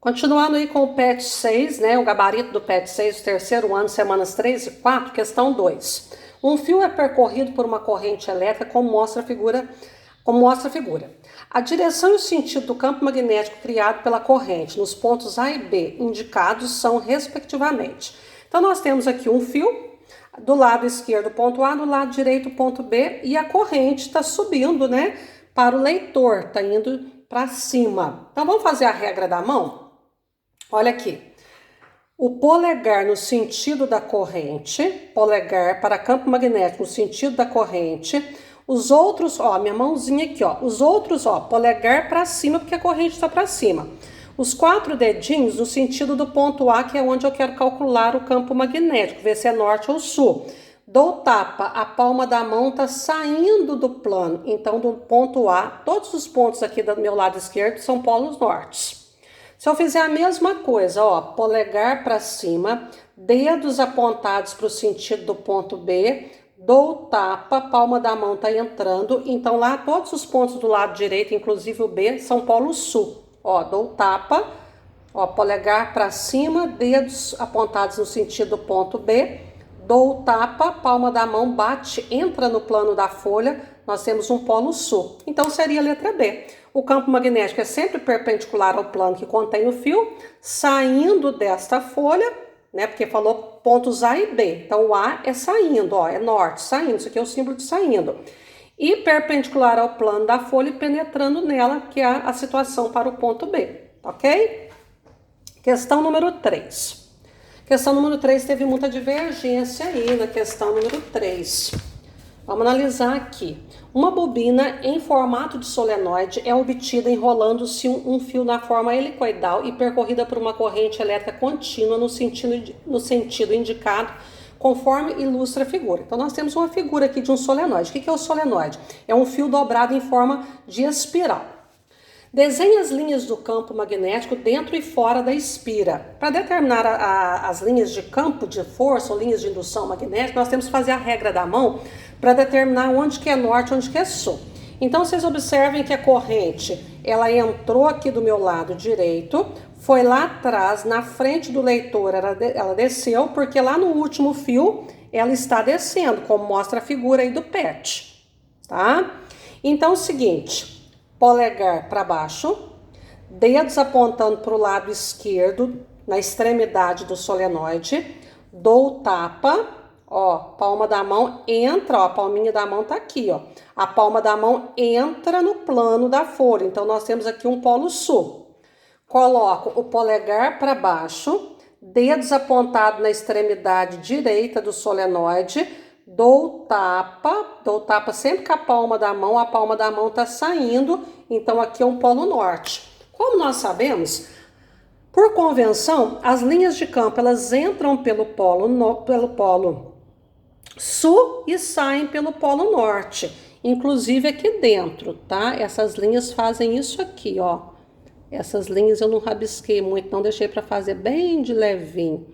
Continuando aí com o PET 6, né, o gabarito do PET 6, terceiro ano, semanas 3 e 4, questão 2. Um fio é percorrido por uma corrente elétrica como mostra a figura. A direção e o sentido do campo magnético criado pela corrente nos pontos A e B indicados são respectivamente. Então nós temos aqui um fio, do lado esquerdo ponto A, do lado direito ponto B, e a corrente está subindo, né, para o leitor, está indo para cima. Então vamos fazer a regra da mão? Olha aqui, o polegar no sentido da corrente, polegar para campo magnético no sentido da corrente, os outros, ó, minha mãozinha aqui, ó, os outros, ó, polegar para cima porque a corrente está para cima. Os 4 dedinhos no sentido do ponto A, que é onde eu quero calcular o campo magnético, ver se é norte ou sul. Dou tapa, a palma da mão está saindo do plano, então do ponto A, todos os pontos aqui do meu lado esquerdo são polos nortes. Se eu fizer a mesma coisa, ó, polegar para cima, dedos apontados para o sentido do ponto B, dou tapa, palma da mão tá entrando, então lá todos os pontos do lado direito, inclusive o B, são polo sul. Ó, dou tapa, ó, polegar para cima, dedos apontados no sentido do ponto B, dou tapa, palma da mão bate, entra no plano da folha, nós temos um polo sul. Então seria a letra B. O campo magnético é sempre perpendicular ao plano que contém o fio, saindo desta folha, né? Porque falou pontos A e B. Então o A é saindo, ó, é norte, saindo. Isso aqui é o símbolo de saindo. E perpendicular ao plano da folha e penetrando nela, que é a situação para o ponto B, ok? Questão número 3. Questão número 3 teve muita divergência aí na questão número 3. Vamos analisar aqui. Uma bobina em formato de solenoide é obtida enrolando-se um fio na forma helicoidal e percorrida por uma corrente elétrica contínua no sentido indicado, conforme ilustra a figura. Então nós temos uma figura aqui de um solenoide. O que é o solenoide? É um fio dobrado em forma de espiral. Desenhe as linhas do campo magnético dentro e fora da espira. Para determinar as linhas de campo de força ou linhas de indução magnética, nós temos que fazer a regra da mão para determinar onde que é norte e onde que é sul. Então vocês observem que a corrente, ela entrou aqui do meu lado direito, foi lá atrás, na frente do leitor, ela desceu, porque lá no último fio ela está descendo, como mostra a figura aí do PET, tá? Então é o seguinte, polegar para baixo, dedos apontando para o lado esquerdo, na extremidade do solenoide, dou tapa, ó, palma da mão entra, ó, a palminha da mão tá aqui, ó. A palma da mão entra no plano da folha, então nós temos aqui um polo sul. Coloco o polegar para baixo, dedos apontados na extremidade direita do solenoide, dou tapa sempre com a palma da mão tá saindo, então aqui é um polo norte. Como nós sabemos, por convenção, as linhas de campo elas entram pelo polo sul e saem pelo polo norte, inclusive aqui dentro, tá? Essas linhas fazem isso aqui, ó. Essas linhas eu não rabisquei muito, não deixei para fazer bem de levinho.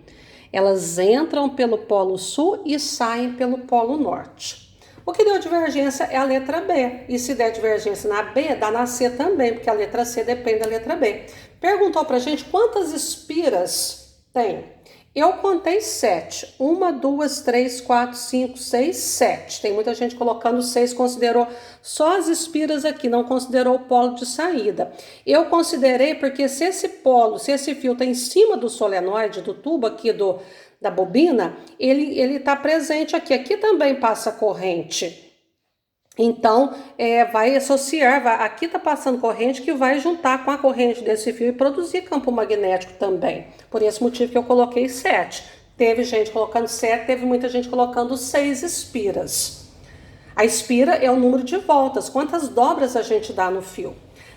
Elas entram pelo polo sul e saem pelo polo norte. O que deu divergência é a letra B. E se der divergência na B, dá na C também, porque a letra C depende da letra B. Perguntou pra gente quantas espiras tem. Eu contei 7. 1, 2, 3, 4, 5, 6, 7. Tem muita gente colocando 6, considerou só as espiras aqui, não considerou o polo de saída. Eu considerei porque se esse fio está em cima do solenoide, do tubo aqui da bobina, ele está presente aqui. Aqui também passa corrente. Então, vai associar, aqui está passando corrente que vai juntar com a corrente desse fio e produzir campo magnético também. Por esse motivo que eu coloquei 7. Teve gente colocando 7, teve muita gente colocando 6 espiras. A espira é o número de voltas, quantas dobras a gente dá no fio.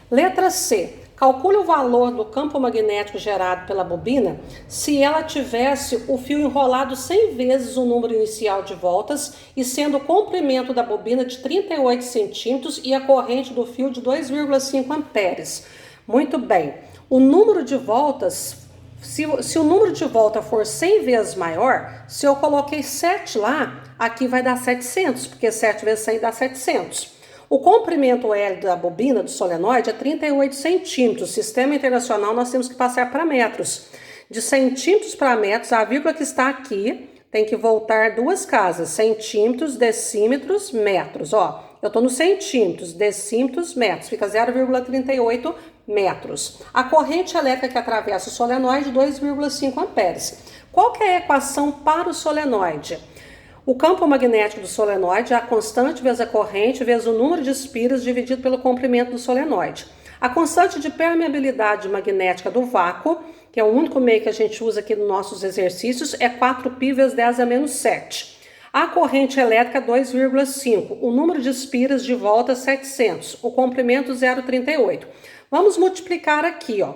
Letra C. Calcule o valor do campo magnético gerado pela bobina se ela tivesse o fio enrolado 100 vezes o número inicial de voltas e sendo o comprimento da bobina de 38 centímetros e a corrente do fio de 2,5 amperes. Muito bem. O número de voltas, se o número de volta for 100 vezes maior, se eu coloquei 7 lá, aqui vai dar 700, porque 7 vezes 100 dá 700. O comprimento L da bobina do solenoide é 38 centímetros. Sistema internacional nós temos que passar para metros. De centímetros para metros, a vírgula que está aqui tem que voltar duas casas. Centímetros, decímetros, metros. Ó, eu estou nos centímetros, decímetros, metros. Fica 0,38 metros. A corrente elétrica que atravessa o solenoide, 2,5 amperes. Qual que é a equação para o solenoide? O campo magnético do solenoide é a constante vezes a corrente vezes o número de espiras dividido pelo comprimento do solenoide. A constante de permeabilidade magnética do vácuo, que é o único meio que a gente usa aqui nos nossos exercícios, é 4π vezes 10 a menos 7. A corrente elétrica 2,5. O número de espiras de volta 700. O comprimento 0,38. Vamos multiplicar aqui, ó.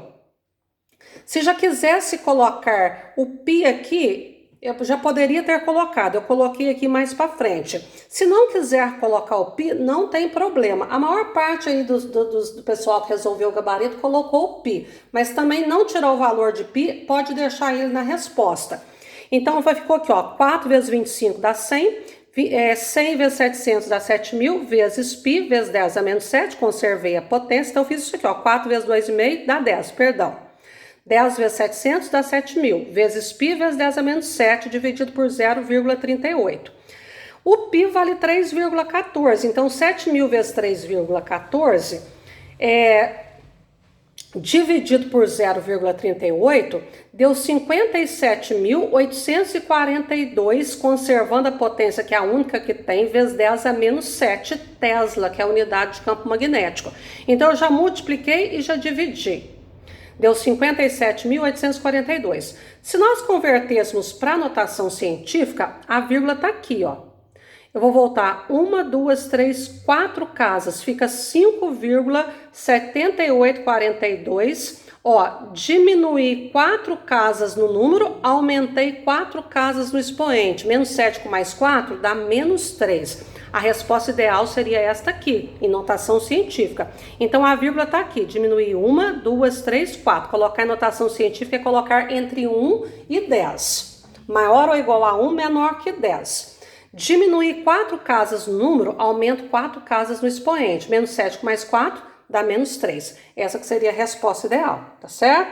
Se já quisesse colocar o π aqui, eu já poderia ter colocado, eu coloquei aqui mais para frente. Se não quiser colocar o π, não tem problema. A maior parte aí do pessoal que resolveu o gabarito colocou o π, mas também não tirou o valor de π, pode deixar ele na resposta. Então, ficou aqui, ó, 4 vezes 25 dá 100, 100 vezes 700 dá 7.000, vezes π, vezes 10 a menos 7, conservei a potência, então eu fiz isso aqui, ó, 4 vezes 2,5 dá 10, perdão. 10 vezes 700 dá 7.000, vezes π vezes 10 a menos 7, dividido por 0,38. O π vale 3,14, então 7.000 vezes 3,14 dividido por 0,38 deu 57.842, conservando a potência, que é a única que tem, vezes 10 a menos 7 Tesla, que é a unidade de campo magnético. Então eu já multipliquei e já dividi. Deu 57.842. Se nós convertêssemos para a notação científica, a vírgula está aqui, ó. Eu vou voltar 1, 2, 3, 4 casas, fica 5,7842. Ó, diminuí 4 casas no número, aumentei 4 casas no expoente. Menos 7 com mais 4 dá menos 3. A resposta ideal seria esta aqui, em notação científica. Então, a vírgula está aqui. Diminuir 1, 2, 3, 4. Colocar em notação científica é colocar entre 1 e 10. Maior ou igual a 1, menor que 10. Diminuir 4 casas no número, aumento 4 casas no expoente. Menos 7 com mais 4 dá menos 3. Essa que seria a resposta ideal, tá certo?